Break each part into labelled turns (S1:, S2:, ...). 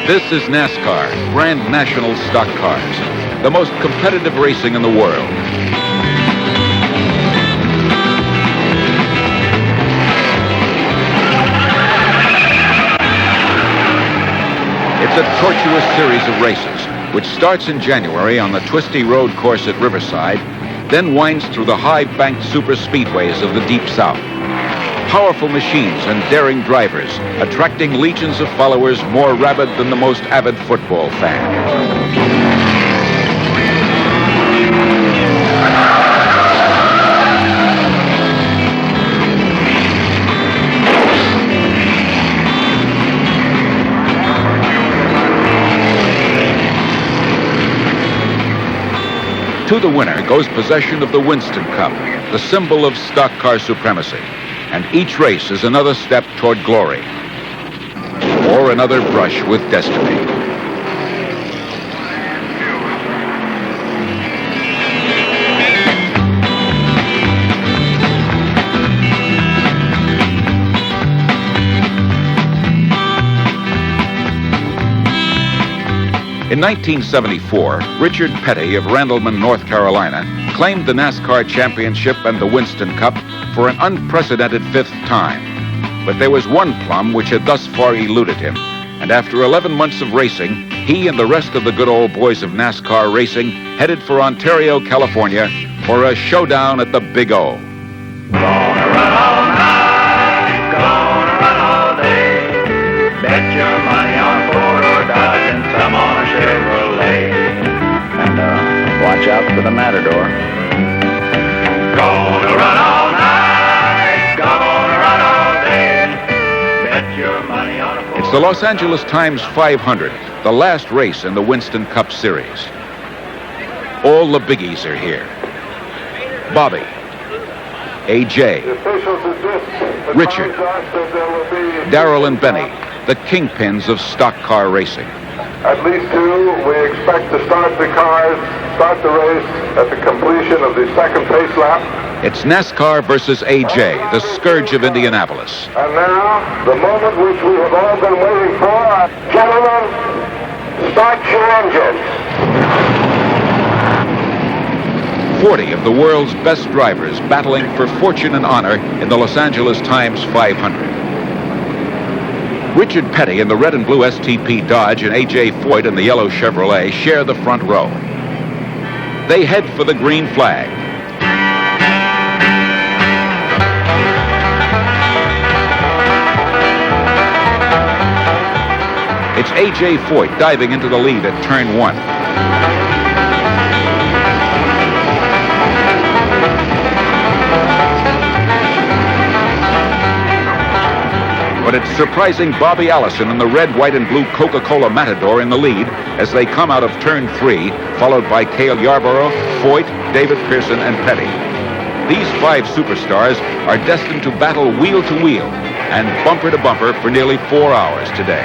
S1: This is NASCAR, Grand National Stock Cars, the most competitive racing in the world. It's a tortuous series of races, which starts in January on the twisty road course at Riverside, then winds through the high-banked super speedways of the Deep South. Powerful machines and daring drivers, attracting legions of followers more rabid than the most avid football fan. To the winner goes possession of the Winston Cup, the symbol of stock car supremacy. And each race is another step toward glory, or another brush with destiny. In 1974, Richard Petty of Randleman, North Carolina, claimed the NASCAR championship and the Winston Cup for an unprecedented fifth time. But there was one plum which had thus far eluded him, and after 11 months of racing, he and the rest of the good old boys of NASCAR racing headed for Ontario, California for a showdown at the Big O.
S2: Gonna run all night, gonna run all day, bet your money on Ford or Dodge and some on a Chevrolet. And watch out for the Matador. Gonna run all night, gonna run all day, bet your money on a Ford.
S1: It's the Los Angeles Times 500, the last race in the Winston Cup Series. All the biggies are here. Bobby, AJ, Richard, Darrell and Benny, the kingpins of stock car racing.
S3: At least two, we expect to start the race at the completion of the second pace lap.
S1: It's NASCAR versus AJ, the scourge of Indianapolis.
S3: And now, the moment which we have all been waiting for. Gentlemen, start your engines.
S1: 40 of the world's best drivers battling for fortune and honor in the Los Angeles Times 500. Richard Petty in the red and blue STP Dodge and A.J. Foyt in the yellow Chevrolet share the front row. They head for the green flag. It's A.J. Foyt diving into the lead at turn 1. But it's surprising Bobby Allison in the red, white, and blue Coca-Cola Matador in the lead as they come out of turn 3, followed by Cale Yarborough, Foyt, David Pearson, and Petty. These 5 superstars are destined to battle wheel to wheel and bumper to bumper for nearly 4 hours today.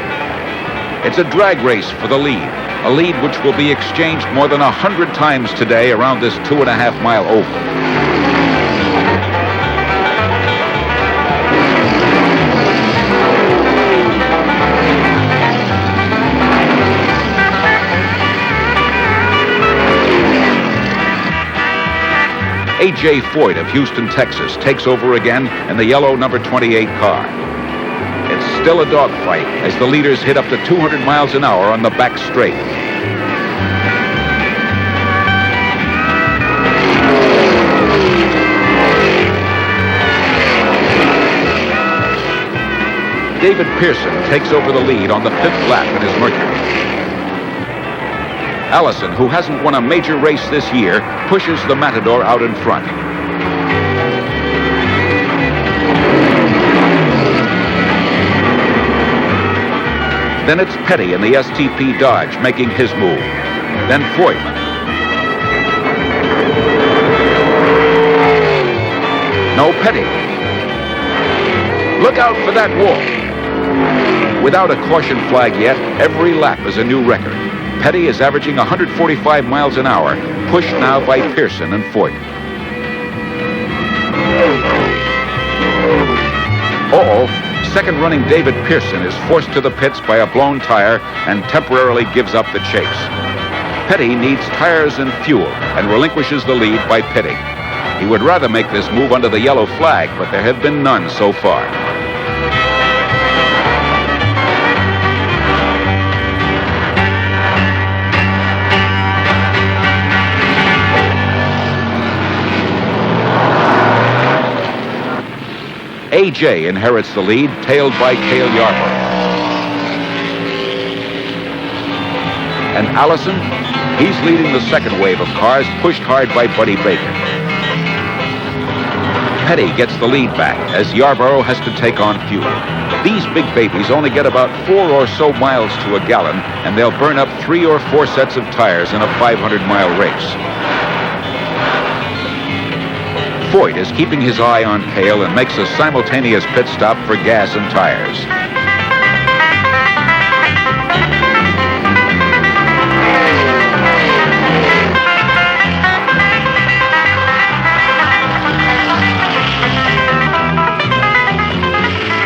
S1: It's a drag race for the lead, a lead which will be exchanged more than 100 times today around this 2.5-mile oval. A.J. Foyt of Houston, Texas, takes over again in the yellow number 28 car. It's still a dogfight as the leaders hit up to 200 miles an hour on the back straight. David Pearson takes over the lead on the 5th lap in his Mercury. Allison, who hasn't won a major race this year, pushes the Matador out in front. Then it's Petty in the STP Dodge making his move. Then Foyt. No, Petty. Look out for that wall. Without a caution flag yet, every lap is a new record. Petty is averaging 145 miles an hour, pushed now by Pearson and Foyt. All second-running David Pearson is forced to the pits by a blown tire and temporarily gives up the chase. Petty needs tires and fuel and relinquishes the lead by pitting. He would rather make this move under the yellow flag, but there have been none so far. AJ inherits the lead, tailed by Cale Yarborough. And Allison, he's leading the second wave of cars, pushed hard by Buddy Baker. Petty gets the lead back as Yarborough has to take on fuel. These big babies only get about 4 or so miles to a gallon, and they'll burn up 3 or 4 sets of tires in a 500-mile race. Foyt is keeping his eye on Cale and makes a simultaneous pit stop for gas and tires.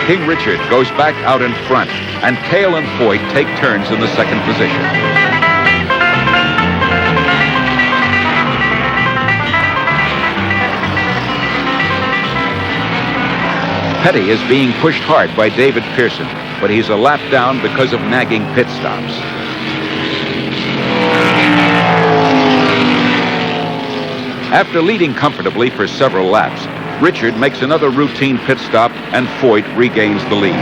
S1: King Richard goes back out in front, and Cale and Foyt take turns in the second position. Petty is being pushed hard by David Pearson, but he's a lap down because of nagging pit stops. After leading comfortably for several laps, Richard makes another routine pit stop, and Foyt regains the lead.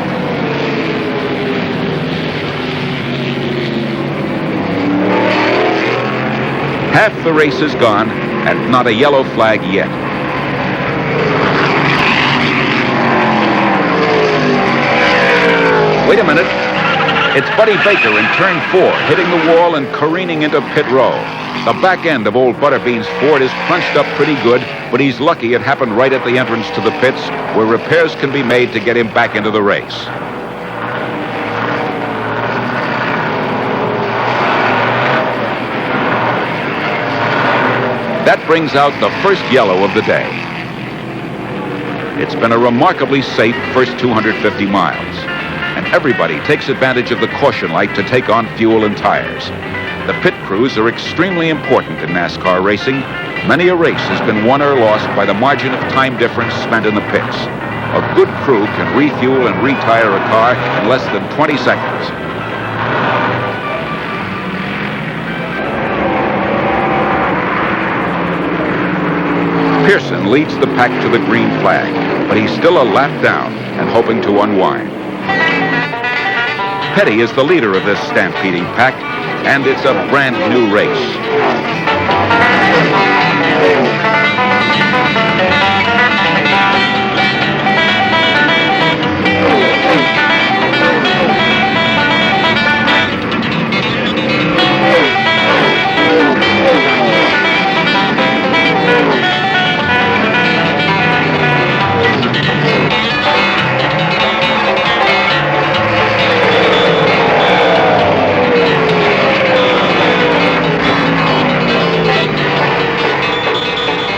S1: Half the race is gone, and not a yellow flag yet. Wait a minute. It's Buddy Baker in turn 4, hitting the wall and careening into pit row. The back end of old Butterbean's Ford is crunched up pretty good, but he's lucky it happened right at the entrance to the pits, where repairs can be made to get him back into the race. That brings out the first yellow of the day. It's been a remarkably safe first 250 miles, and everybody takes advantage of the caution light to take on fuel and tires. The pit crews are extremely important in NASCAR racing. Many a race has been won or lost by the margin of time difference spent in the pits. A good crew can refuel and retire a car in less than 20 seconds. Pearson leads the pack to the green flag, but he's still a lap down and hoping to unwind. Petty is the leader of this stampeding pack, and it's a brand new race.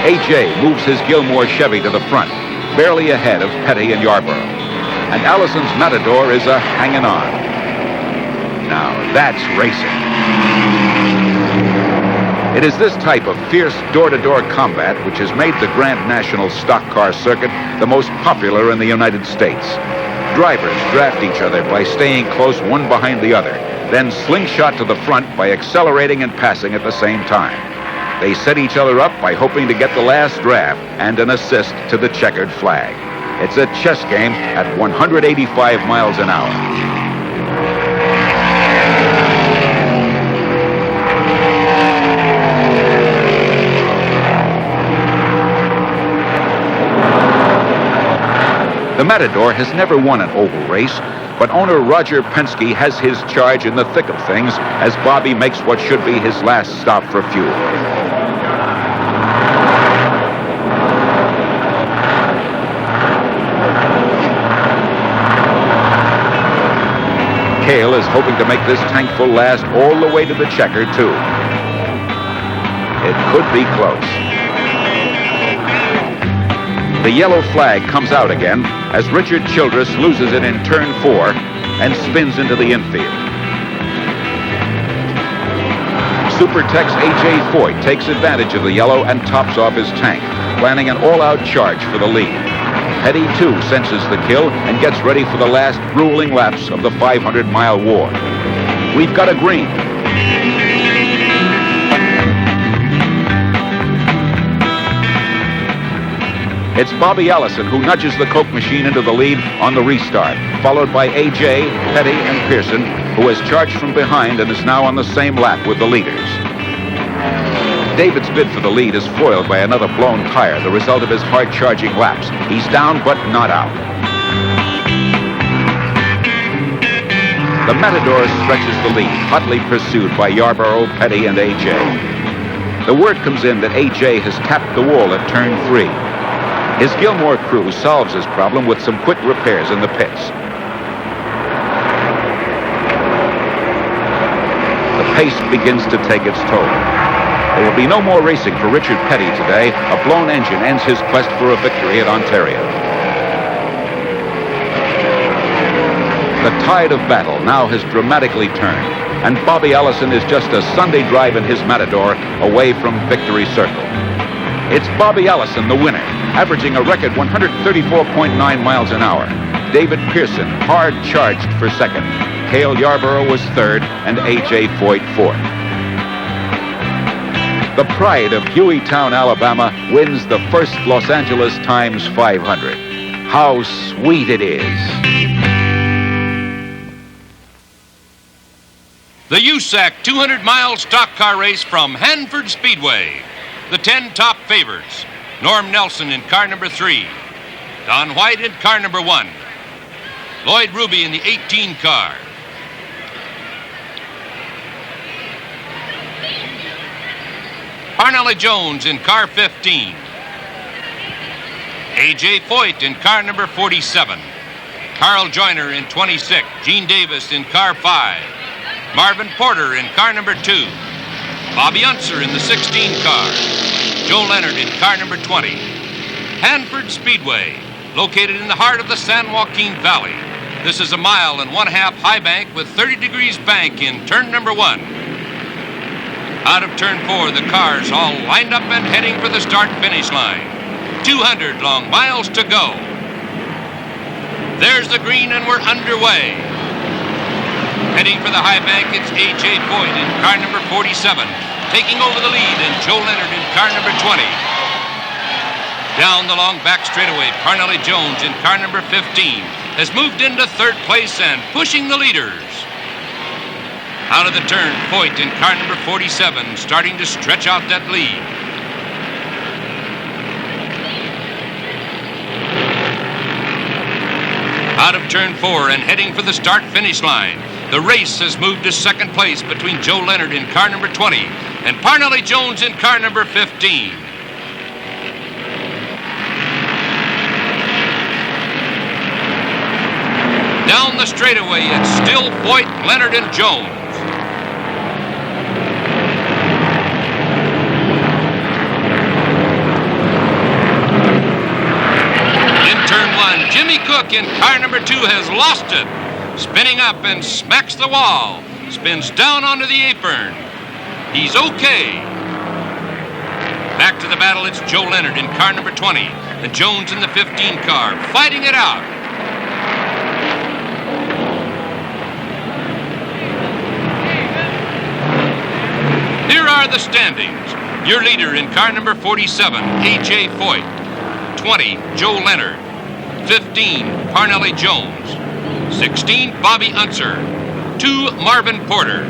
S1: AJ moves his Gilmore Chevy to the front, barely ahead of Petty and Yarborough. And Allison's Matador is hanging on. Now that's racing. It is this type of fierce door-to-door combat which has made the Grand National stock car circuit the most popular in the United States. Drivers draft each other by staying close one behind the other, then slingshot to the front by accelerating and passing at the same time. They set each other up by hoping to get the last draft and an assist to the checkered flag. It's a chess game at 185 miles an hour. The Matador has never won an oval race, but owner Roger Penske has his charge in the thick of things as Bobby makes what should be his last stop for fuel. Cale is hoping to make this tankful last all the way to the checker, too. It could be close. The yellow flag comes out again as Richard Childress loses it in turn 4 and spins into the infield. Supertex A.J. Foyt takes advantage of the yellow and tops off his tank, planning an all-out charge for the lead. Petty, too, senses the kill and gets ready for the last grueling laps of the 500-mile war. We've got a green. It's Bobby Allison who nudges the Coke machine into the lead on the restart, followed by A.J., Petty, and Pearson, who has charged from behind and is now on the same lap with the leaders. David's bid for the lead is foiled by another blown tire, the result of his hard-charging laps. He's down, but not out. The Matador stretches the lead, hotly pursued by Yarborough, Petty, and A.J. The word comes in that A.J. has tapped the wall at turn 3. His Gilmore crew solves his problem with some quick repairs in the pits. The pace begins to take its toll. There will be no more racing for Richard Petty today. A blown engine ends his quest for a victory at Ontario. The tide of battle now has dramatically turned, and Bobby Allison is just a Sunday drive in his Matador away from Victory Circle. It's Bobby Allison, the winner, averaging a record 134.9 miles an hour. David Pearson, hard charged for second. Cale Yarborough was third, and A.J. Foyt fourth. The pride of Hueytown, Alabama, wins the first Los Angeles Times 500. How sweet it is.
S4: The USAC 200-mile stock car race from Hanford Speedway. The 10 top favorites. Norm Nelson in car number 3. Don White in car number 1. Lloyd Ruby in the 18 car. Parnelli Jones in car 15. A.J. Foyt in car number 47. Carl Joyner in 26. Gene Davis in car 5. Marvin Porter in car number 2. Bobby Unser in the 16 car. Joe Leonard in car number 20. Hanford Speedway, located in the heart of the San Joaquin Valley. This is a 1.5 mile high bank with 30 degrees bank in turn number 1. Out of turn 4, the cars all lined up and heading for the start-finish line. 200 long miles to go. There's the green and we're underway. Heading for the high bank, it's A.J. Foyt in car number 47, taking over the lead, and Joe Leonard in car number 20. Down the long back straightaway, Parnelli Jones in car number 15 has moved into third place and pushing the leaders. Out of the turn, Foyt in car number 47, starting to stretch out that lead. Out of turn 4 and heading for the start-finish line. The race has moved to second place between Joe Leonard in car number 20 and Parnelli Jones in car number 15. Down the straightaway, it's still Foyt, Leonard, and Jones. In turn 1, Jimmy Cook in car number 2 has lost it. Spinning up and smacks the wall. Spins down onto the apron. He's okay. Back to the battle, it's Joe Leonard in car number 20 and Jones in the 15 car, fighting it out. Here are the standings. Your leader in car number 47, A.J. Foyt. 20, Joe Leonard. 15, Parnelli Jones. 16, Bobby Unser. 2, Marvin Porter.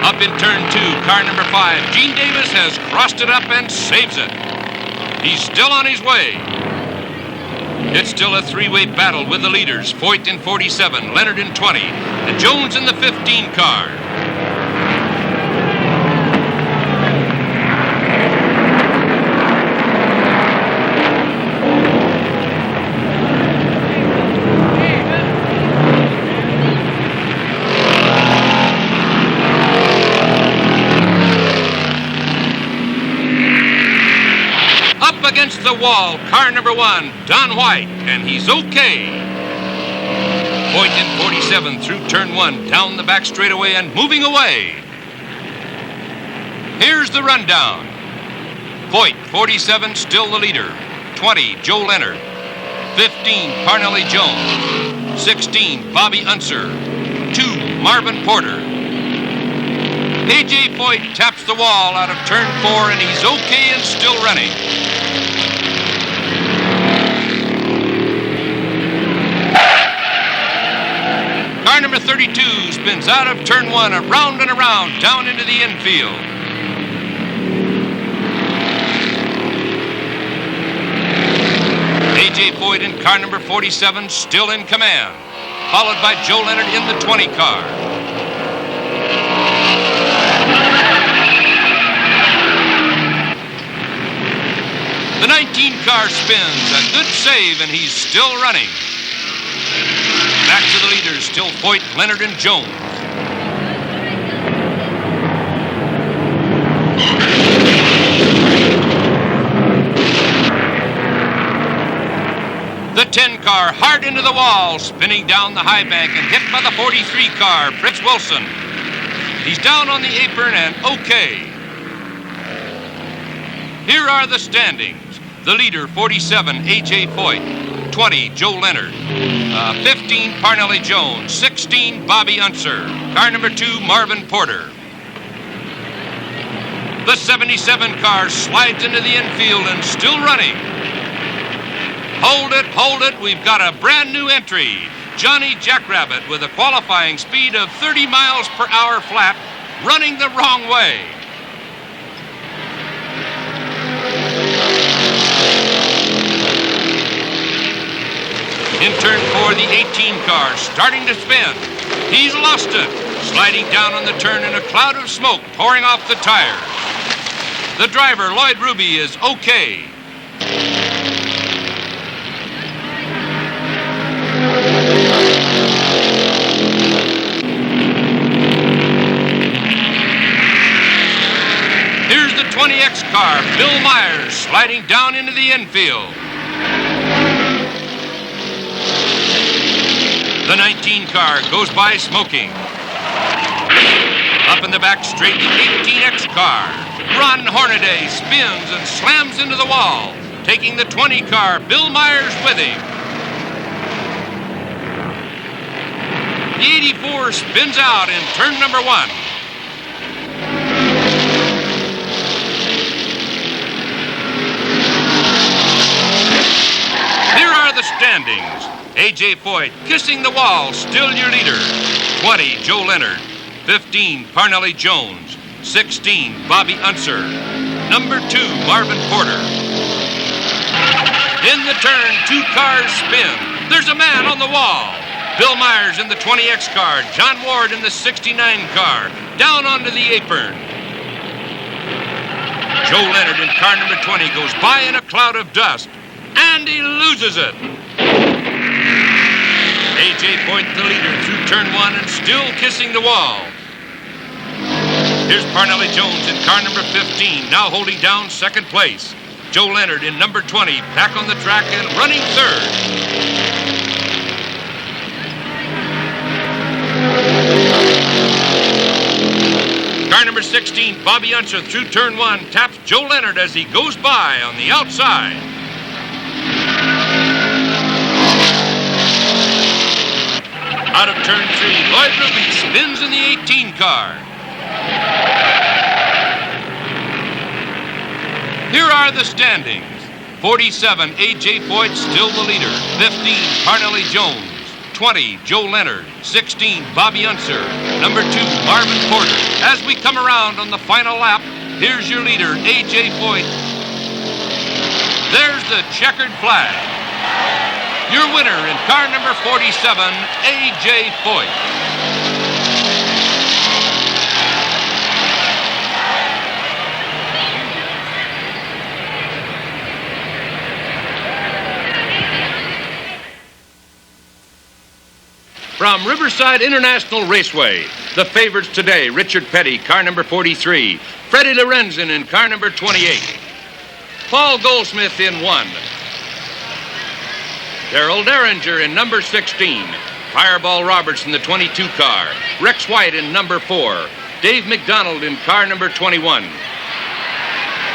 S4: Up in turn 2, car number 5, Gene Davis has crossed it up and saves it. He's still on his way. It's still a three-way battle with the leaders, Foyt in 47, Leonard in 20, and Jones in the 15 car. Against the wall, car number 1, Don White, and he's okay. Foyt in 47 through turn 1, down the back straightaway and moving away. Here's the rundown. Foyt, 47, still the leader. 20, Joe Leonard. 15, Parnelli Jones. 16, Bobby Unser. 2, Marvin Porter. A.J. Foyt taps the wall out of turn 4, and he's okay and still running. Car number 32 spins out of turn 1, around and around, down into the infield. A.J. Foyt in car number 47, still in command, followed by Joe Leonard in the 20 car. The 19 car spins, a good save, and he's still running. Back to the leaders, still Foyt, Leonard, and Jones. The 10 car hard into the wall, spinning down the high bank and hit by the 43 car, Fritz Wilson. He's down on the apron and okay. Here are the standings. The leader, 47, A.J. Foyt. 20, Joe Leonard. 15, Parnelli Jones. 16, Bobby Unser. Car number 2, Marvin Porter. The 77 car slides into the infield and still running. Hold it, we've got a brand new entry. Johnny Jackrabbit with a qualifying speed of 30 miles per hour flat, running the wrong way. In turn 4, the 18 car starting to spin. He's lost it, sliding down on the turn in a cloud of smoke pouring off the tires. The driver, Lloyd Ruby, is okay. Here's the 20X car, Bill Myers, sliding down into the infield. The 19 car goes by smoking. Up in the back straight, the 18X car. Ron Hornaday spins and slams into the wall, taking the 20 car, Bill Myers, with him. The 84 spins out in turn number 1. Here are the standings. A.J. Foyt kissing the wall, still your leader. 20, Joe Leonard. 15, Parnelli Jones. 16, Bobby Unser. Number 2, Marvin Porter. In the turn, 2 cars spin. There's a man on the wall. Bill Myers in the 20X car. John Ward in the 69 car. Down onto the apron. Joe Leonard in car number 20 goes by in a cloud of dust. And he loses it. A.J. Foyt, the leader, through turn 1 and still kissing the wall. Here's Parnelli Jones in car number 15, now holding down second place. Joe Leonard in number 20, back on the track and running third. Car number 16, Bobby Unser, through turn 1, taps Joe Leonard as he goes by on the outside. Out of turn 3, Lloyd Ruby spins in the 18 car. Here are the standings. 47, A.J. Foyt, still the leader. 15, Parnelli Jones. 20, Joe Leonard. 16, Bobby Unser. Number 2, Marvin Porter. As we come around on the final lap, here's your leader, A.J. Foyt. There's the checkered flag. Your winner in car number 47, A.J. Foyt. From Riverside International Raceway, the favorites today, Richard Petty, car number 43. Freddie Lorenzen in car number 28. Paul Goldsmith in 1. Darrell Derringer in number 16. Fireball Roberts in the 22 car. Rex White in number 4. Dave McDonald in car number 21.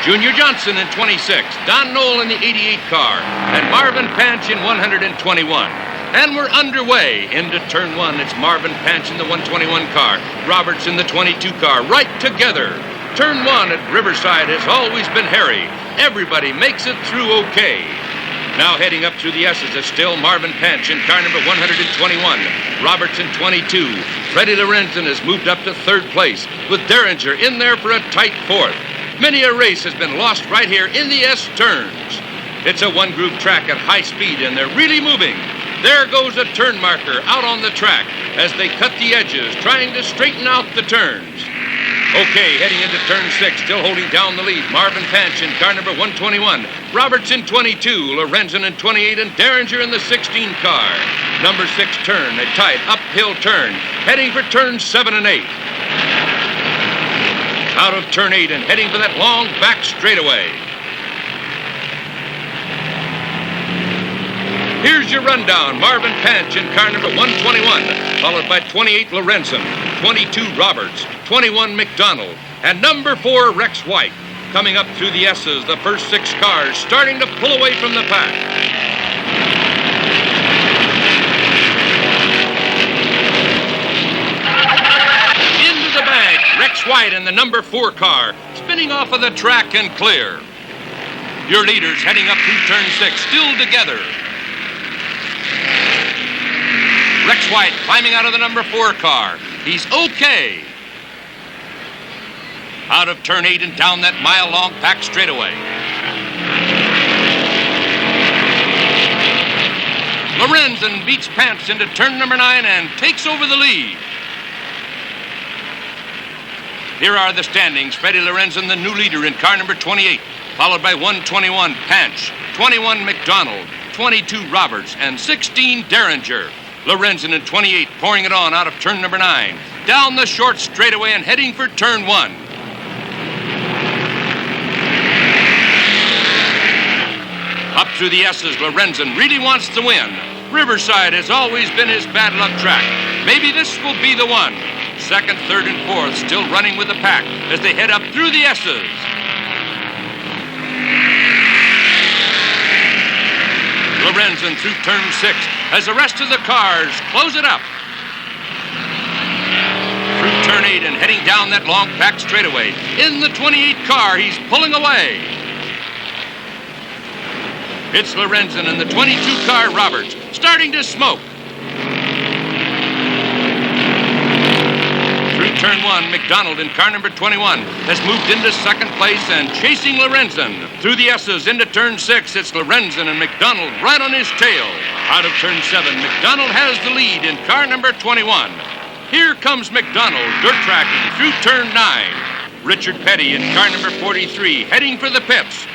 S4: Junior Johnson in 26. Don Knoll in the 88 car. And Marvin Panch in 121. And we're underway into turn 1. It's Marvin Panch in the 121 car. Roberts in the 22 car. Right together. Turn 1 at Riverside has always been hairy. Everybody makes it through okay. Now heading up through the S's is still Marvin Panch in car number 121. Roberts in 22. Freddie Lorenzen has moved up to 3rd place with Derringer in there for a tight 4th. Many a race has been lost right here in the S turns. It's a one-groove track at high speed and they're really moving. There goes a turn marker out on the track as they cut the edges, trying to straighten out the turns. Okay, heading into turn 6, still holding down the lead. Marvin Panch in car number 121. Roberts in 22, Lorenzen in 28, and Derringer in the 16 car. Number 6 turn, a tight uphill turn, heading for turns 7 and 8. Out of turn 8 and heading for that long back straightaway. Here's your rundown. Marvin Panch in car number 121, followed by 28 Lorenzen, 22 Roberts, 21 McDonald, and number 4 Rex White. Coming up through the S's, the first 6 cars starting to pull away from the pack. Into the bank, Rex White in the number 4 car, spinning off of the track and clear. Your leaders heading up through turn 6, still together. Rex White climbing out of the number 4 car. He's okay. Out of turn 8 and down that mile-long pack straightaway. Lorenzen beats Panch into turn number 9 and takes over the lead. Here are the standings. Freddie Lorenzen, the new leader in car number 28, followed by 121 Panch, 21 McDonald, 22 Roberts, and 16 Derringer. Lorenzen in 28 pouring it on out of turn number 9. Down the short straightaway and heading for turn 1. Up through the S's, Lorenzen really wants to win. Riverside has always been his bad luck track. Maybe this will be the one. 2nd, 3rd, and 4th still running with the pack as they head up through the S's. Lorenzen through turn 6 as the rest of the cars close it up. Through turn 8 and heading down that long pack straightaway. In the 28 car, he's pulling away. It's Lorenzen and the 22 car Roberts starting to smoke. Through turn 1, McDonald in car number 21 has moved into 2nd place and chasing Lorenzen. Through the S's into turn 6, it's Lorenzen and McDonald right on his tail. Out of turn 7, McDonald has the lead in car number 21. Here comes McDonald dirt tracking through turn 9. Richard Petty in car number 43 heading for the pits.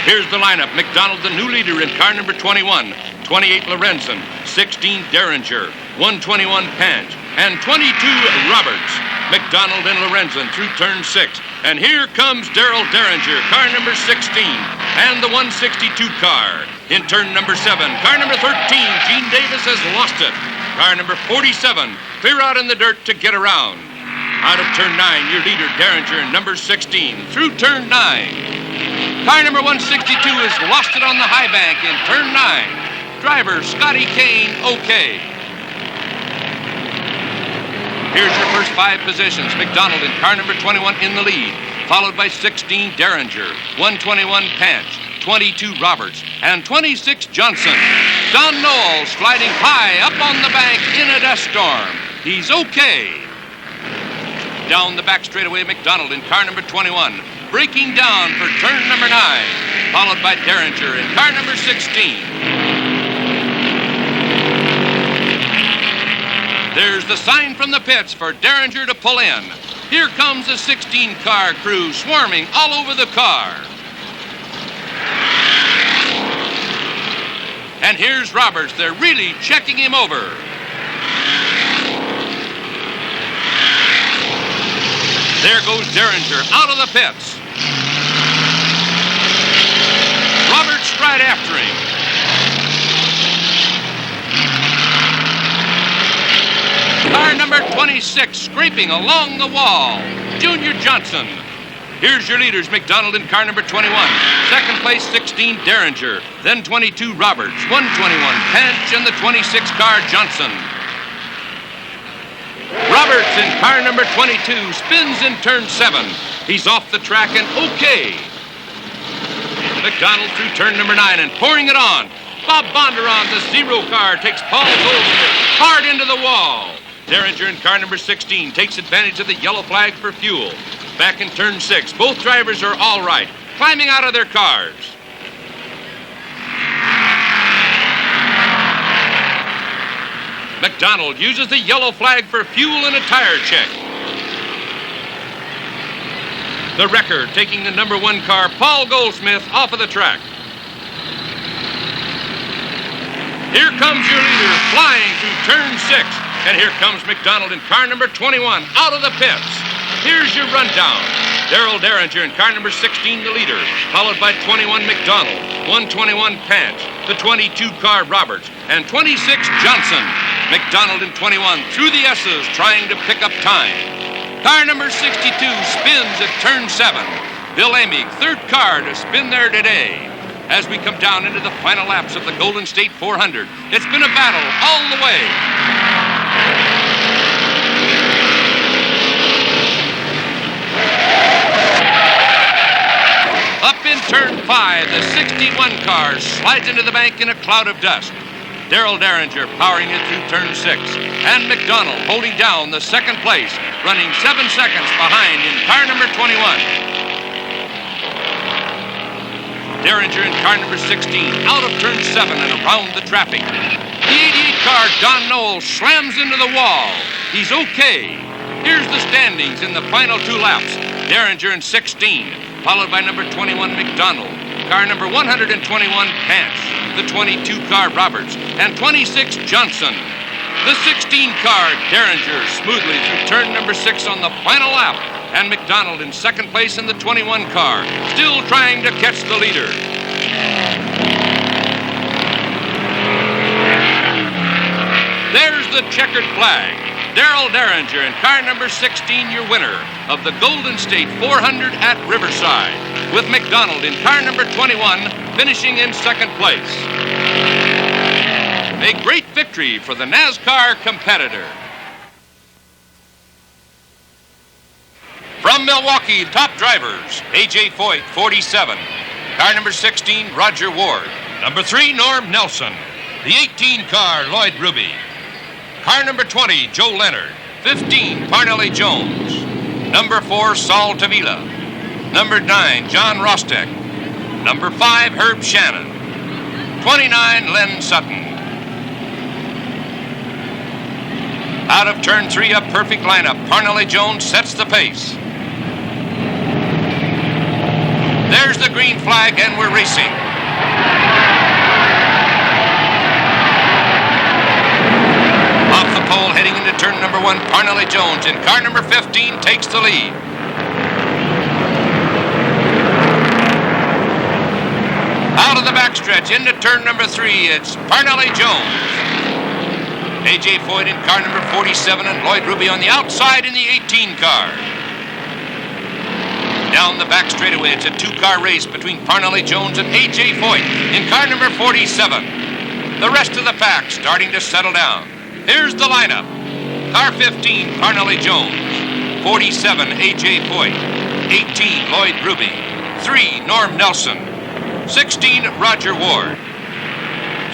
S4: Here's the lineup. McDonald, the new leader in car number 21. 28 Lorenzen, 16 Derringer, 121 Panch, and 22 Roberts. McDonald and Lorenzen through turn 6. And here comes Darrell Derringer, car number 16, and the 162 car. In turn number 7, car number 13, Gene Davis has lost it. Car number 47, clear out in the dirt to get around. Out of turn 9, your leader, Derringer, number 16, through turn 9. Car number 162 has lost it on the high bank in turn 9. Driver Scotty Kane, okay. Here's your first 5 positions. McDonald in car number 21 in the lead, followed by 16 Derringer, 121 Panch, 22 Roberts, and 26 Johnson. Don Knoll sliding high up on the bank in a dust storm. He's okay. Down the back straightaway, McDonald in car number 21. Breaking down for turn number 9, followed by Derringer in car number 16. There's the sign from the pits for Derringer to pull in. Here comes the 16-car crew swarming all over the car. And here's Roberts. They're really checking him over. There goes Derringer out of the pits. Roberts right after him. Car number 26 scraping along the wall. Junior Johnson. Here's your leaders, McDonald in car number 21. Second place, 16, Derringer. Then 22, Roberts. 121, Pence, and the 26 car, Johnson. Roberts in car number 22 spins in turn 7. He's off the track and okay. McDonald through turn number 9 and pouring it on. Bob Bondurant, the 0 car, takes Paul Goldsmith hard into the wall. Derringer in car number 16 takes advantage of the yellow flag for fuel. Back in turn 6, both drivers are all right, climbing out of their cars. McDonald uses the yellow flag for fuel and a tire check. The wrecker taking the number 1 car, Paul Goldsmith, off of the track. Here comes your leader, flying through turn 6. And here comes McDonald in car number 21, out of the pits. Here's your rundown. Darrell Derringer in car number 16, the leader, followed by 21 McDonald, 121 Pants, the 22 car Roberts, and 26 Johnson. McDonald in 21 through the S's, trying to pick up time. Car number 62 spins at turn 7. Bill Amig, third car to spin there today. As we come down into the final laps of the Golden State 400, it's been a battle all the way. Up in turn 5, the 61 car slides into the bank in a cloud of dust. Darrell Derringer powering it through turn 6. And McDonald holding down the second place, running 7 seconds behind in car number 21. Derringer in car number 16, out of turn 7 and around the traffic. The 88 car, Don Knowles, slams into the wall. He's okay. Here's the standings in the final 2 laps. Derringer in 16, followed by number 21, McDonald. Car number 121, Pants. The 22 car, Roberts. And 26, Johnson. The 16 car, Derringer, smoothly through turn number 6 on the final lap. And McDonald in second place in the 21 car, still trying to catch the leader. There's the checkered flag. Darrell Derringer in car number 16, your winner of the Golden State 400 at Riverside, with McDonald in car number 21 finishing in second place. A great victory for the NASCAR competitor. From Milwaukee, top drivers, A.J. Foyt, 47. Car number 16, Roger Ward. Number 3, Norm Nelson. The 18 car, Lloyd Ruby. Car number 20, Joe Leonard. 15, Parnelli Jones. Number 4, Saul Tavila. Number 9, John Rostek. Number 5, Herb Shannon. 29, Len Sutton. Out of turn 3, a perfect lineup. Parnelli Jones sets the pace. There's the green flag, and we're racing. Off the pole, heading into turn number 1, Parnelli Jones in car number 15 takes the lead. Out of the backstretch, into turn number 3, it's Parnelli Jones. A.J. Foyt in car number 47 and Lloyd Ruby on the outside in the 18 car. Down the back straightaway, it's a 2-car race between Parnelli Jones and A.J. Foyt in car number 47. The rest of the pack starting to settle down. Here's the lineup. Car 15, Parnelli Jones. 47, A.J. Foyt. 18, Lloyd Ruby. 3, Norm Nelson. 16, Roger Ward.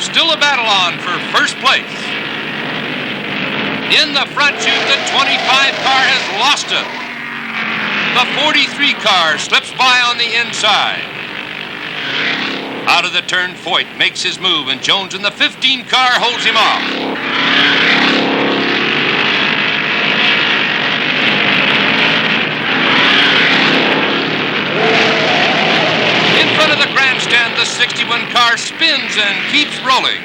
S4: Still a battle on for first place. In the front chute, the 25 car has lost it. The 43 car slips by on the inside. Out of the turn, Foyt makes his move, and Jones in the 15 car holds him off. In front of the grandstand, the 61 car spins and keeps rolling.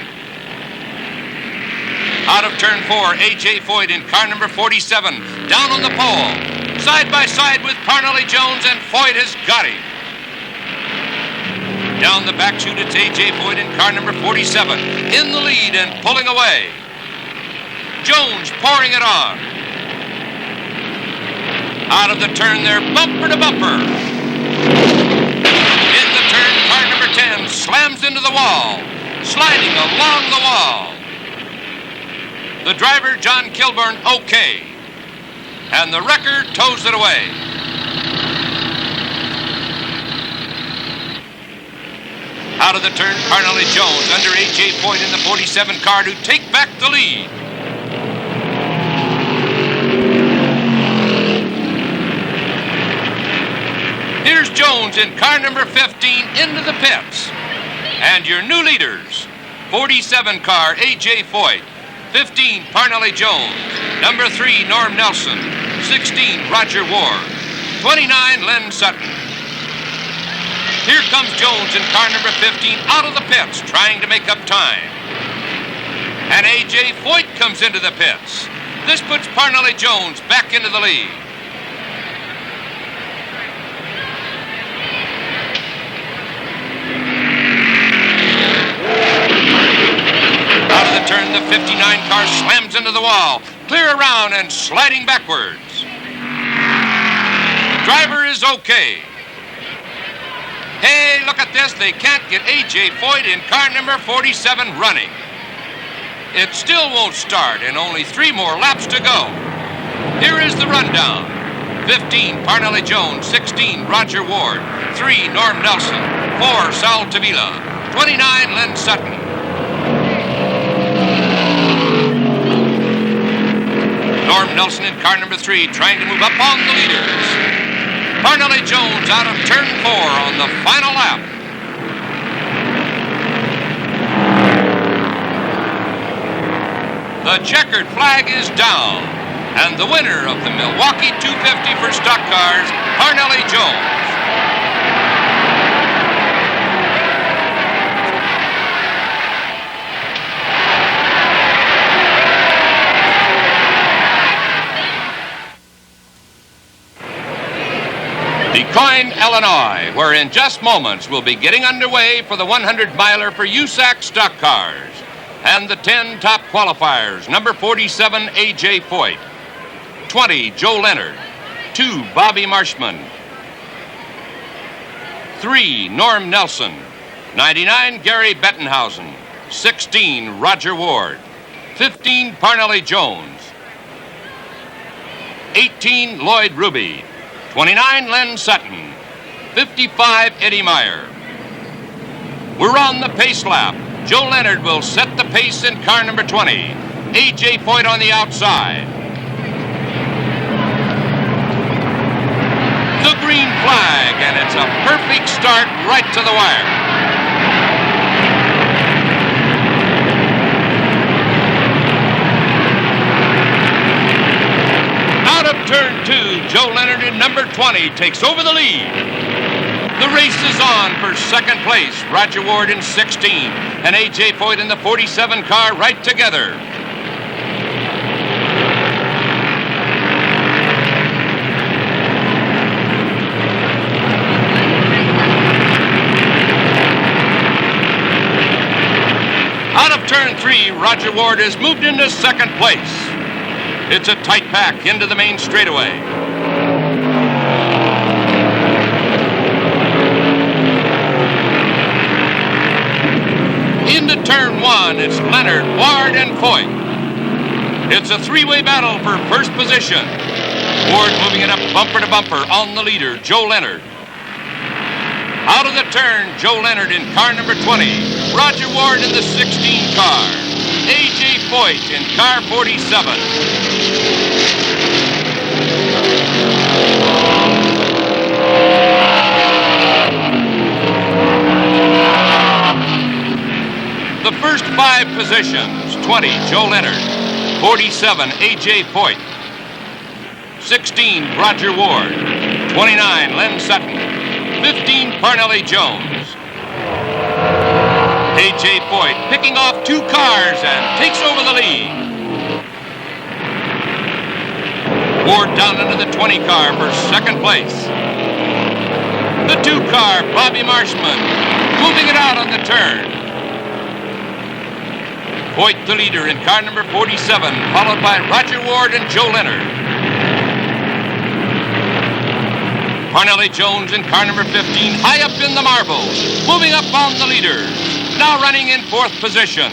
S4: Out of turn 4, A.J. Foyt in car number 47, down on the pole. Side by side with Parnelli Jones, and Foyt has got him. Down the back chute, it's A.J. Foyt in car number 47, in the lead and pulling away. Jones pouring it on. Out of the turn there, bumper to bumper. In the turn, car number 10 slams into the wall, sliding along the wall. The driver, John Kilburn, okay. And the wrecker tows it away. Out of the turn, Parnelli Jones under A.J. Foyt in the 47 car to take back the lead. Here's Jones in car number 15 into the pits. And your new leaders, 47 car A.J. Foyt, 15 Parnelli Jones, number 3 Norm Nelson, 16 Roger Ward, 29 Len Sutton. Here comes Jones in car number 15 out of the pits, trying to make up time. And A.J. Foyt comes into the pits. This puts Parnelli Jones back into the lead. Out of the turn, the 59 car slams into the wall, clear around and sliding backwards. The driver is okay. Hey, look at this. They can't get A.J. Foyt in car number 47 running. It still won't start, and only 3 more laps to go. Here is the rundown. 15, Parnelli Jones. 16, Roger Ward. 3, Norm Nelson. 4, Sal Tavila. 29, Len Sutton. Norm Nelson in car number 3, trying to move up on the leaders. Parnelli Jones out of turn 4 on the final lap. The checkered flag is down, and the winner of the Milwaukee 250 for stock cars, Parnelli Jones. DuQuoin, Illinois, where in just moments we'll be getting underway for the 100-miler for USAC stock cars. And the 10 top qualifiers, number 47, A.J. Foyt, 20, Joe Leonard, 2, Bobby Marshman, 3, Norm Nelson, 99, Gary Bettenhausen, 16, Roger Ward, 15, Parnelli Jones, 18, Lloyd Ruby, 29, Len Sutton, 55, Eddie Meyer. We're on the pace lap. Joe Leonard will set the pace in car number 20. A.J. Foyt on the outside. The green flag, and it's a perfect start right to the wire. Out of turn 2, Joe Leonard in number 20 takes over the lead. The race is on for second place. Roger Ward in 16 and A.J. Foyt in the 47 car right together. Out of turn 3, Roger Ward has moved into second place. It's a tight pack into the main straightaway. Into turn 1, it's Leonard, Ward, and Foyt. It's a 3-way battle for first position. Ward moving it up bumper to bumper on the leader, Joe Leonard. Out of the turn, Joe Leonard in car number 20. Roger Ward in the 16 car. A.J. Foyt in car 47. The first 5 positions, 20, Joe Leonard, 47, A.J. Foyt, 16, Roger Ward, 29, Len Sutton, 15, Parnelli Jones. A.J. Foyt picking off 2 cars and takes over the lead. Ward down into the 20 car for second place. The 2 car, Bobby Marshman, moving it out on the turn. Voigt the leader in car number 47, followed by Roger Ward and Joe Leonard. Parnelli Jones in car number 15, high up in the marbles, moving up on the leaders, now running in 4th position.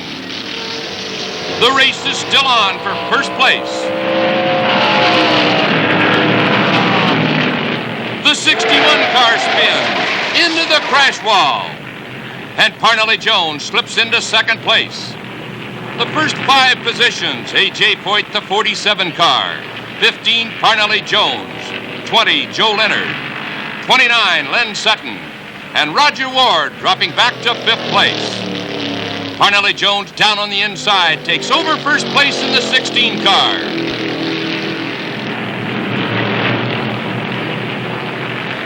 S4: The race is still on for first place. The 61 car spins into the crash wall, and Parnelli Jones slips into second place. The first 5 positions, A.J. Voigt, the 47 car, 15, Parnelli Jones, 20, Joe Leonard, 29, Len Sutton, and Roger Ward dropping back to 5th place. Parnelli Jones down on the inside takes over first place in the 16 car.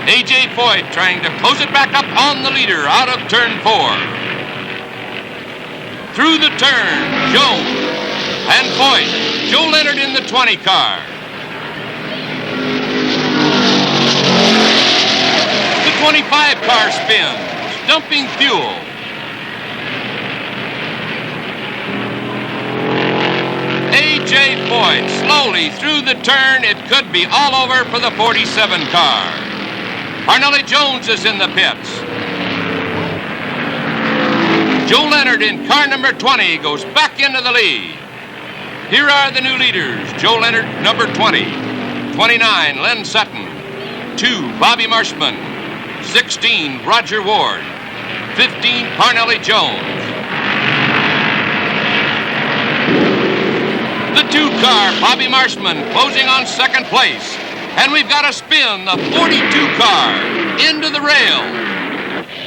S4: A.J. Voigt trying to close it back up on the leader out of turn 4. Through the turn, Jones and Voigt. Joe Leonard in the 20 car. The 25 car spins, dumping fuel. A.J. Voigt slowly through the turn. It could be all over for the 47 car. Parnelli Jones is in the pits. Joe Leonard in car number 20 goes back into the lead. Here are the new leaders. Joe Leonard, number 20. 29, Len Sutton. 2, Bobby Marshman. 16, Roger Ward. 15, Parnelli Jones. The 2 car, Bobby Marshman, closing on second place. And we've got a spin, the 42 car, into the rail.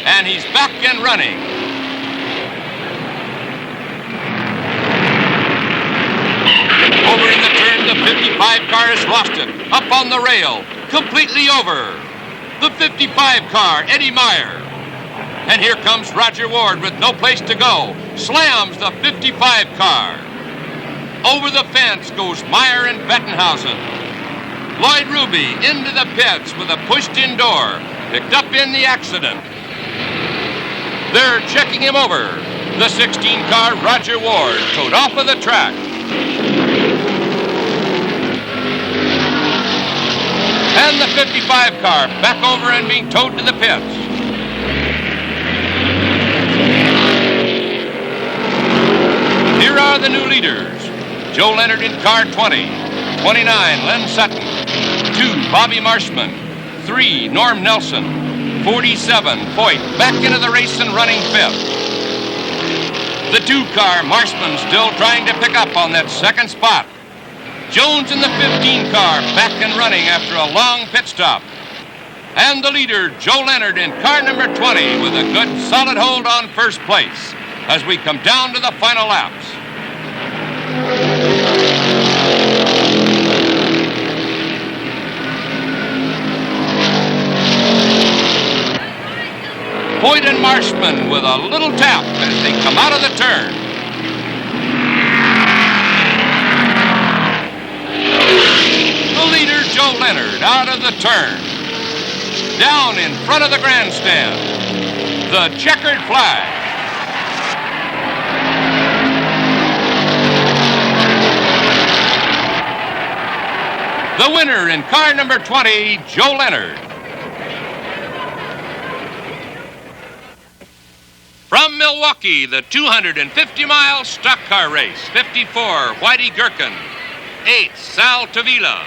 S4: And he's back and running. Over in the turn, the 55 car has lost it. Up on the rail, completely over. The 55 car, Eddie Meyer. And here comes Roger Ward with no place to go. Slams the 55 car. Over the fence goes Meyer and Bettenhausen. Lloyd Ruby into the pits with a pushed-in door. Picked up in the accident. They're checking him over. The 16 car, Roger Ward, towed off of the track. And the 55 car back over and being towed to the pits. Here are the new leaders. Joe Leonard in car 20. 29, Len Sutton. 2, Bobby Marshman. 3, Norm Nelson. 47, Voigt, back into the race and running 5th. The 2 car, Marshman, still trying to pick up on that second spot. Jones in the 15 car, back and running after a long pit stop. And the leader, Joe Leonard, in car number 20 with a good solid hold on first place as we come down to the final laps. Voigt and Marshman with a little tap as they come out of the turn. The leader, Joe Leonard, out of the turn. Down in front of the grandstand. The checkered flag. The winner in car number 20, Joe Leonard. From Milwaukee, the 250-mile stock car race. 54, Whitey Gherkin. 8, Sal Tavila.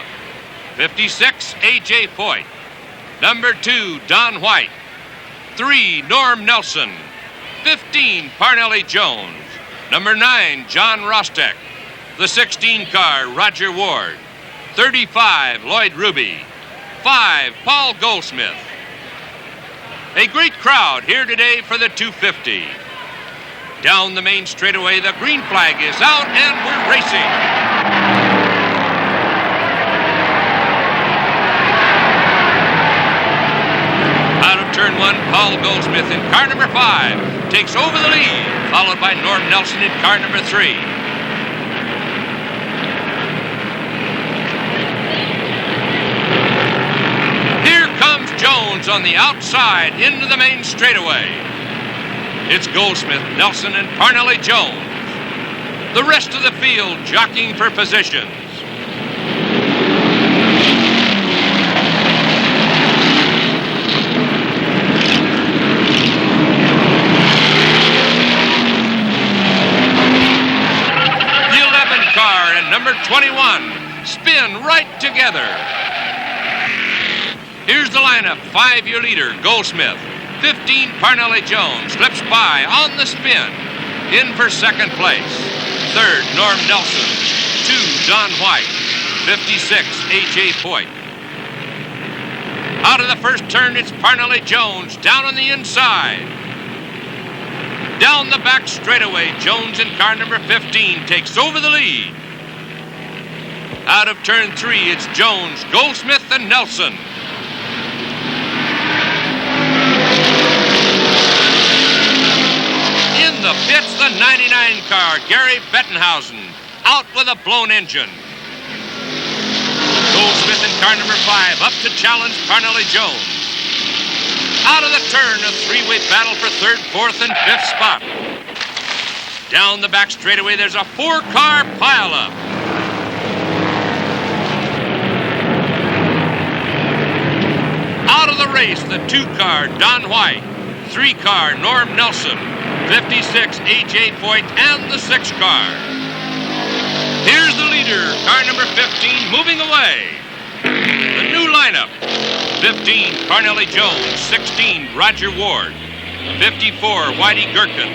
S4: 56, A.J. Voigt. Number 2, Don White. 3, Norm Nelson. 15, Parnelli Jones. Number 9, John Rostek. The 16 car, Roger Ward. 35, Lloyd Ruby. 5, Paul Goldsmith. A great crowd here today for the 250. Down the main straightaway, the green flag is out and we're racing. Out of turn 1, Paul Goldsmith in car number 5 takes over the lead, followed by Norm Nelson in car number 3. Jones on the outside into the main straightaway. It's Goldsmith, Nelson, and Parnelli Jones. The rest of the field jockeying for positions. The 11 car and number 21 spin right together. Here's the lineup. 5-year leader, Goldsmith. 15, Parnelli Jones, slips by on the spin. In for second place. Third, Norm Nelson. 2, Don White. 56, A.J. Foyt. Out of the first turn, it's Parnelli Jones down on the inside. Down the back straightaway, Jones in car number 15 takes over the lead. Out of turn 3, it's Jones, Goldsmith, and Nelson. In the pits, the 99 car, Gary Bettenhausen, out with a blown engine. Goldsmith in car number 5, up to challenge Parnelli Jones. Out of the turn, a three-way battle for third, fourth, and fifth spot. Down the back straightaway, there's a 4-car pileup. Out of the race, the 2-car, Don White. 3-car, Norm Nelson. 56, A.J. Foyt, and the 6-car. Here's the leader, car number 15, moving away. The new lineup. 15, Parnelli Jones. 16, Roger Ward. 54, Whitey Gherkin.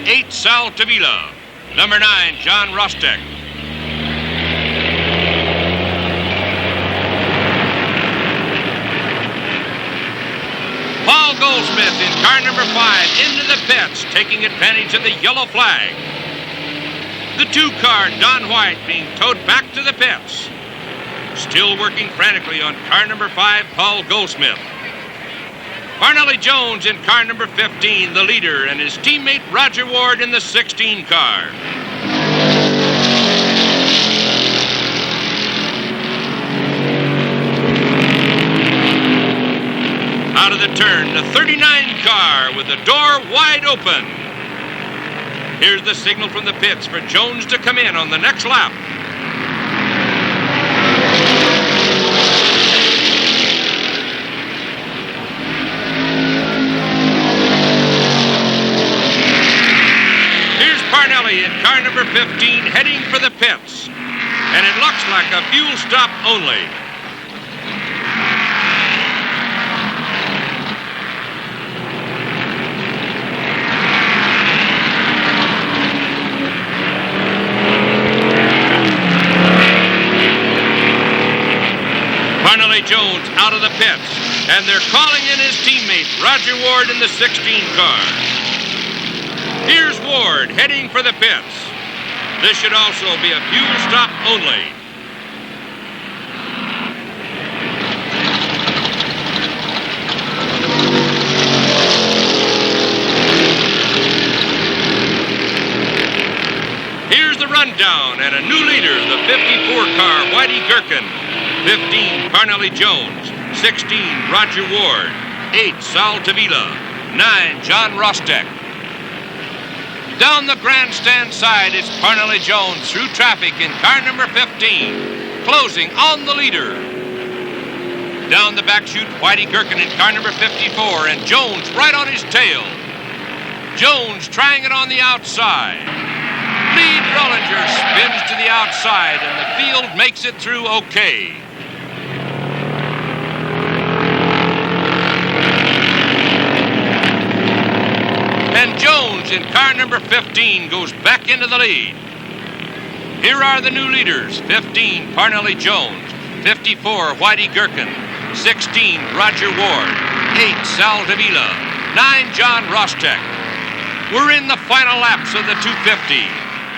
S4: 8, Sal Tavila. Number 9, John Rostek. Paul Goldsmith in car number 5 into the pits, taking advantage of the yellow flag. The 2-car, Don White, being towed back to the pits. Still working frantically on car number 5, Paul Goldsmith. Parnelli Jones in car number 15, the leader, and his teammate Roger Ward in the 16 car. Out of the turn, the 39 car with the door wide open. Here's the signal from the pits for Jones to come in on the next lap. Here's Parnelli in car number 15 heading for the pits. And it looks like a fuel stop only. Jones out of the pits, and they're calling in his teammate, Roger Ward, in the 16 car. Here's Ward heading for the pits. This should also be a fuel stop only. Here's the rundown and a new leader, the 54 car, Whitey Gherkin. 15, Parnelli Jones. 16, Roger Ward. 8, Sal Tavila. 9, John Rostek. Down the grandstand side, it's Parnelli Jones through traffic in car number 15, closing on the leader. Down the back chute, Whitey Gherkin in car number 54, and Jones right on his tail. Jones trying it on the outside. Lee Drollinger spins to the outside, and the field makes it through okay. And Jones in car number 15 goes back into the lead. Here are the new leaders. 15, Parnelli Jones. 54, Whitey Gherkin. 16, Roger Ward. 8, Sal Tavila. 9, John Rostek. We're in the final laps of the 250.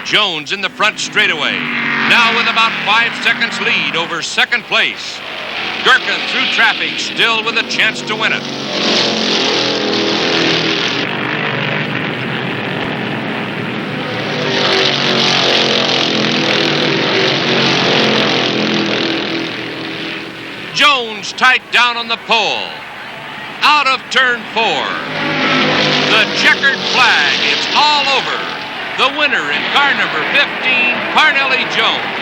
S4: Jones in the front straightaway. Now with about 5 seconds lead over second place. Gherkin through traffic, still with a chance to win it. Jones tight down on the pole. out of turn 4. The checkered flag, it's all over. The winner in car number 15, Parnelli Jones.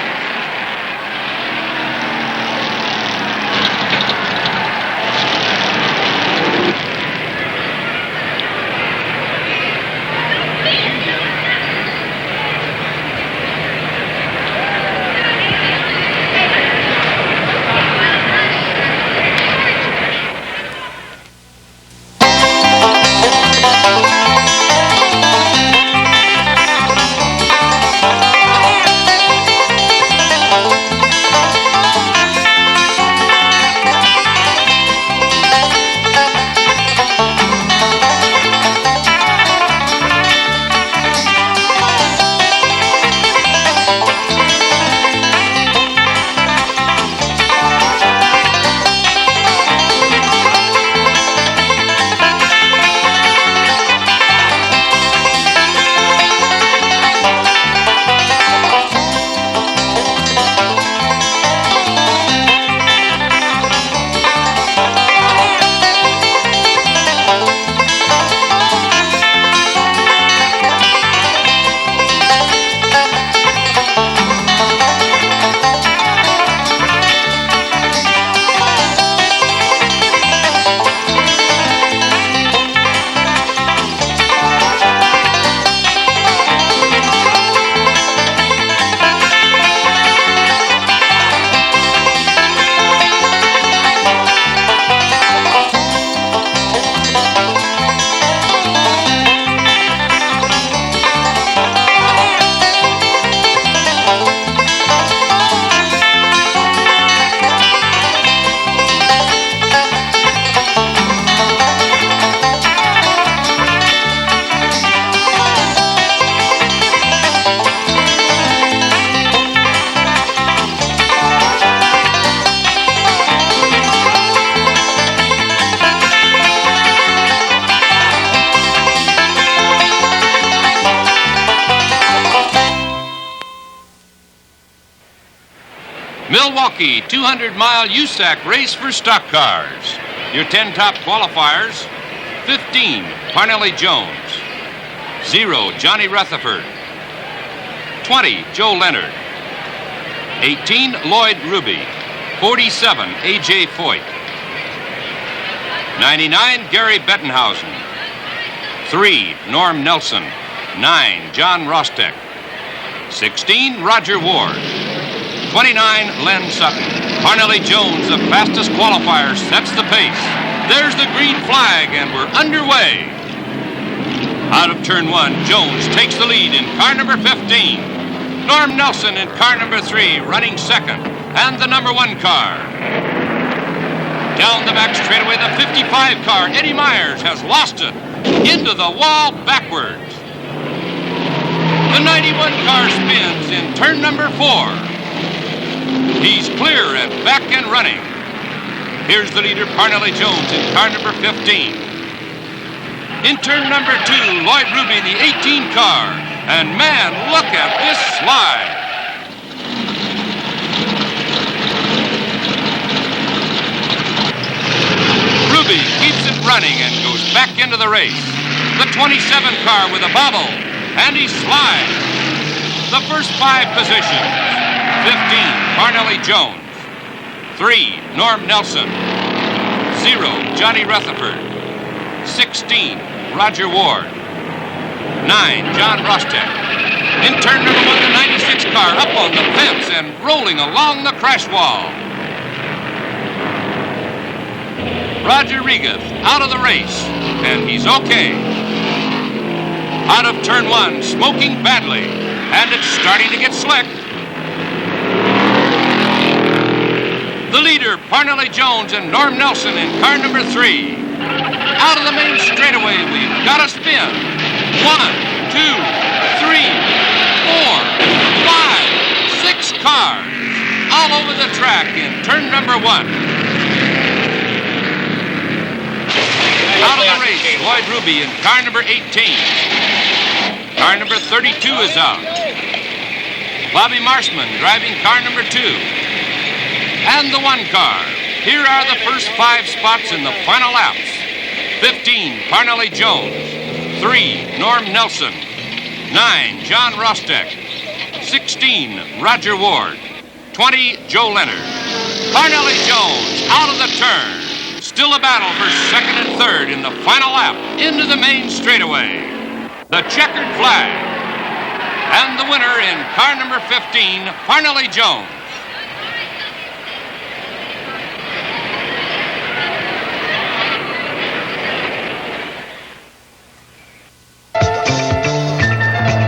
S4: Milwaukee 200-mile USAC race for stock cars. Your 10 top qualifiers: 15, Parnelli Jones. 0, Johnny Rutherford. 20, Joe Leonard. 18, Lloyd Ruby. 47, A.J. Foyt. 99, Gary Bettenhausen. 3, Norm Nelson. 9, John Rostek. 16, Roger Ward. 29, Len Sutton. Parnelli Jones, the fastest qualifier, sets the pace. There's the green flag, and we're underway. Out of turn 1, Jones takes the lead in car number 15. Norm Nelson in car number 3, running second, and the number 1 car. Down the back straightaway, the 55 car, Eddie Myers, has lost it. Into the wall backwards. The 91 car spins in turn number 4. He's clear and back and running. Here's the leader, Parnelli Jones, in car number 15. In turn number 2, Lloyd Ruby, the 18 car. And man, look at this slide. Ruby keeps it running and goes back into the race. The 27 car with a bobble, and he slides. The first 5 positions: 15, Parnelli Jones. 3, Norm Nelson. 0, Johnny Rutherford. 16, Roger Ward. 9, John Rostek. In turn number 1, the 96 car up on the fence and rolling along the crash wall. Roger Regath out of the race, and he's okay. Out of turn 1, smoking badly, and it's starting to get slick. The leader, Parnelli Jones, and Norm Nelson in car number 3. Out of the main straightaway, we've got a spin. 1, 2, 3, 4, 5, 6 cars all over the track in turn number 1. Out of the race, Lloyd Ruby in car number 18. Car number 32 is out. Bobby Marshman driving car number 2. And the 1 car. Here are the first 5 spots in the final laps. 15, Parnelli Jones. 3, Norm Nelson. 9, John Rostek. 16, Roger Ward. 20, Joe Leonard. Parnelli Jones out of the turn. Still a battle for second and third in the final lap into the main straightaway. The checkered flag. And the winner in car number 15, Parnelli Jones.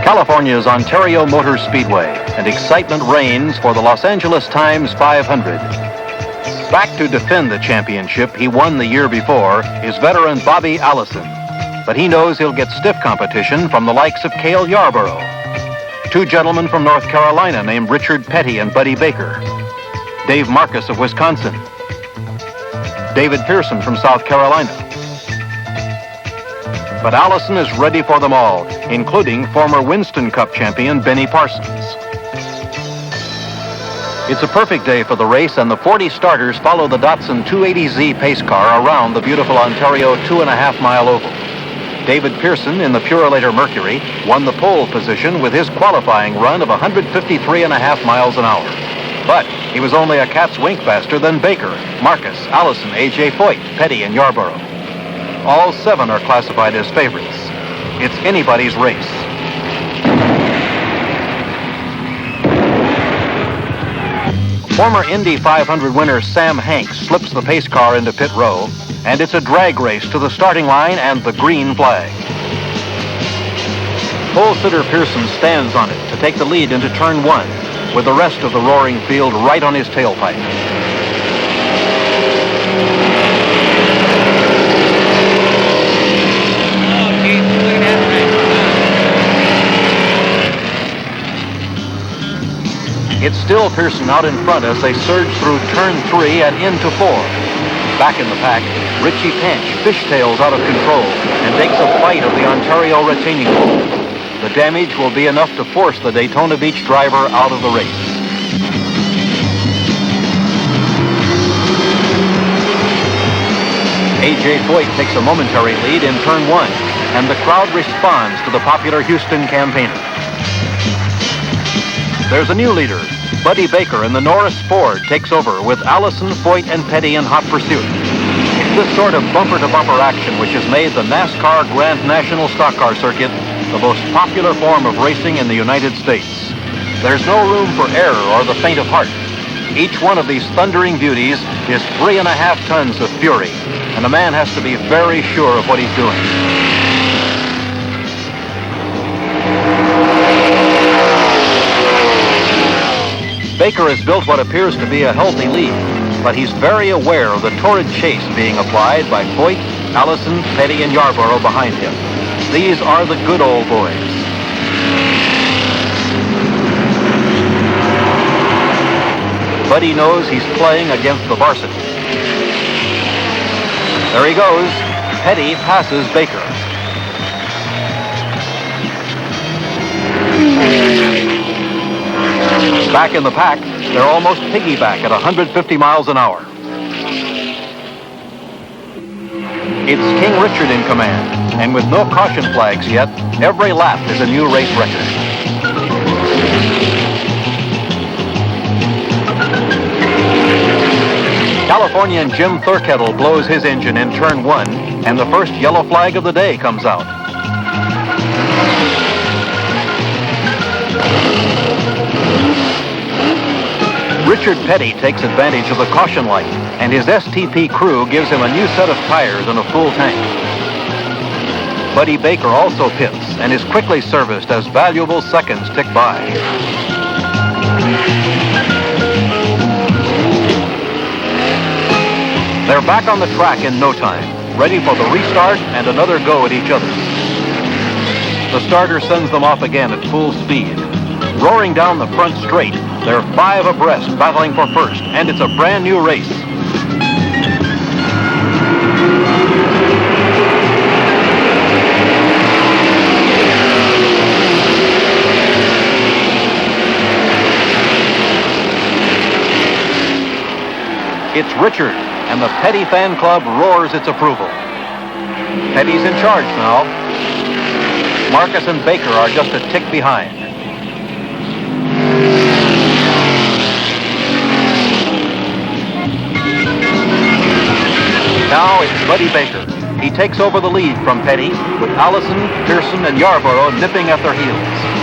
S5: California's Ontario Motor Speedway, and excitement reigns for the Los Angeles Times 500. Back to defend the championship he won the year before is veteran Bobby Allison, but he knows he'll get stiff competition from the likes of Cale Yarborough, 2 gentlemen from North Carolina named Richard Petty and Buddy Baker, Dave Marcus of Wisconsin, David Pearson from South Carolina. But Allison is ready for them all, including former Winston Cup champion Benny Parsons. It's a perfect day for the race, and the 40 starters follow the Datsun 280Z pace car around the beautiful Ontario 2.5-mile oval. David Pearson in the Purolator Mercury won the pole position with his qualifying run of 153.5 miles an hour. But he was only a cat's wink faster than Baker, Marcus, Allison, A.J. Foyt, Petty, and Yarborough. All 7 are classified as favorites. It's anybody's race. Former Indy 500 winner Sam Hanks slips the pace car into pit row, and it's a drag race to the starting line and the green flag. Pole sitter Pearson stands on it to take the lead into turn 1, with the rest of the roaring field right on his tailpipe. It's still Pearson out in front as they surge through turn 3 and into 4. Back in the pack, Richie Panch fishtails out of control and takes a bite of the Ontario retaining wall. The damage will be enough to force the Daytona Beach driver out of the race. A.J. Foyt takes a momentary lead in turn 1, and the crowd responds to the popular Houston campaigner. There's a new leader. Buddy Baker in the Norris Ford takes over with Allison, Foyt, and Petty in hot pursuit. It's this sort of bumper-to-bumper action which has made the NASCAR Grand National Stock Car Circuit the most popular form of racing in the United States. There's no room for error or the faint of heart. Each one of these thundering beauties is 3.5 tons of fury, and a man has to be very sure of what he's doing. Baker has built what appears to be a healthy lead, but he's very aware of the torrid chase being applied by Foyt, Allison, Petty, and Yarborough behind him. These are the good old boys. Buddy knows he's playing against the varsity. There he goes. Petty passes Baker. Back in the pack, they're almost piggyback at 150 miles an hour. It's King Richard in command, and with no caution flags yet, every lap is a new race record. Californian Jim Thurkettle blows his engine in turn 1, and the first yellow flag of the day comes out. Richard Petty takes advantage of the caution light, and his STP crew gives him a new set of tires and a full tank. Buddy Baker also pits and is quickly serviced as valuable seconds tick by. They're back on the track in no time, ready for the restart and another go at each other. The starter sends them off again at full speed. Roaring down the front straight, they're 5 abreast, battling for first, and it's a brand new race. It's Richard, and the Petty fan club roars its approval. Petty's in charge now. Marcus and Baker are just a tick behind. Now it's Buddy Baker. He takes over the lead from Petty, with Allison, Pearson, and Yarborough nipping at their heels.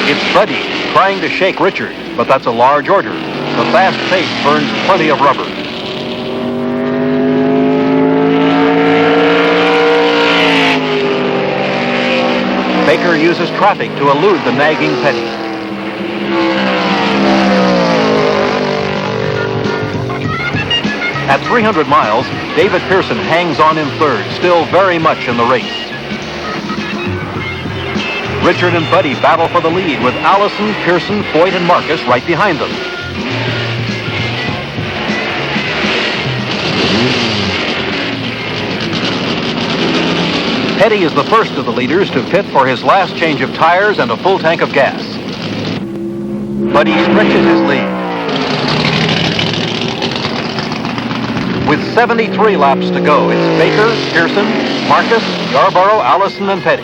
S5: It's Buddy trying to shake Richard, but that's a large order. The fast pace burns plenty of rubber. Baker uses traffic to elude the nagging Petty. At 300 miles, David Pearson hangs on in third, still very much in the race. Richard and Buddy battle for the lead with Allison, Pearson, Foyt, and Marcus right behind them. Petty is the first of the leaders to pit for his last change of tires and a full tank of gas. Buddy stretches his lead. With 73 laps to go, it's Baker, Pearson, Marcus, Yarborough, Allison, and Petty.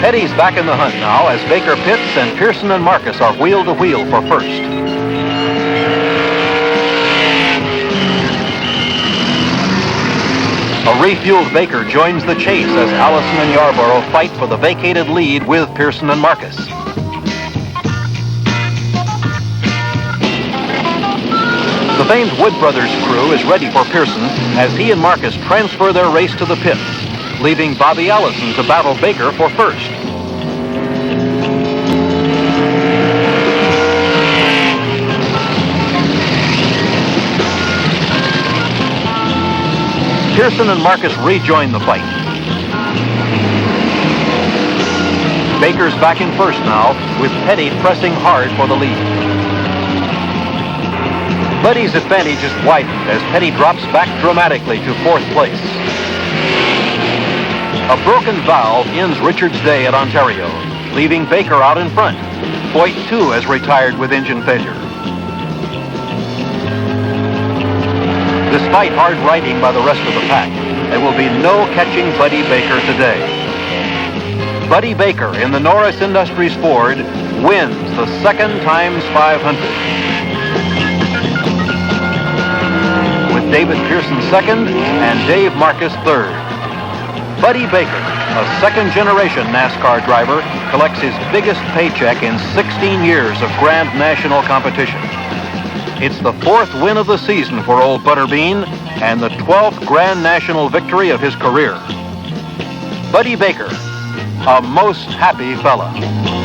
S5: Petty's back in the hunt now as Baker pits and Pearson and Marcus are wheel to wheel for first. A refueled Baker joins the chase as Allison and Yarborough fight for the vacated lead with Pearson and Marcus. The famed Wood Brothers crew is ready for Pearson as he and Marcus transfer their race to the pits, leaving Bobby Allison to battle Baker for first. Pearson and Marcus rejoin the fight. Baker's back in first now, with Petty pressing hard for the lead. Buddy's advantage is widened as Petty drops back dramatically to fourth place. A broken valve ends Richard's day at Ontario, leaving Baker out in front. Foyt, too, has retired with engine failure. Despite hard riding by the rest of the pack, there will be no catching Buddy Baker today. Buddy Baker in the Norris Industries Ford wins the second times 500. With David Pearson second and Dave Marcus third. Buddy Baker, a second-generation NASCAR driver, collects his biggest paycheck in 16 years of Grand National competition. It's the fourth win of the season for old Butterbean and the 12th Grand National victory of his career. Buddy Baker, a most happy fella.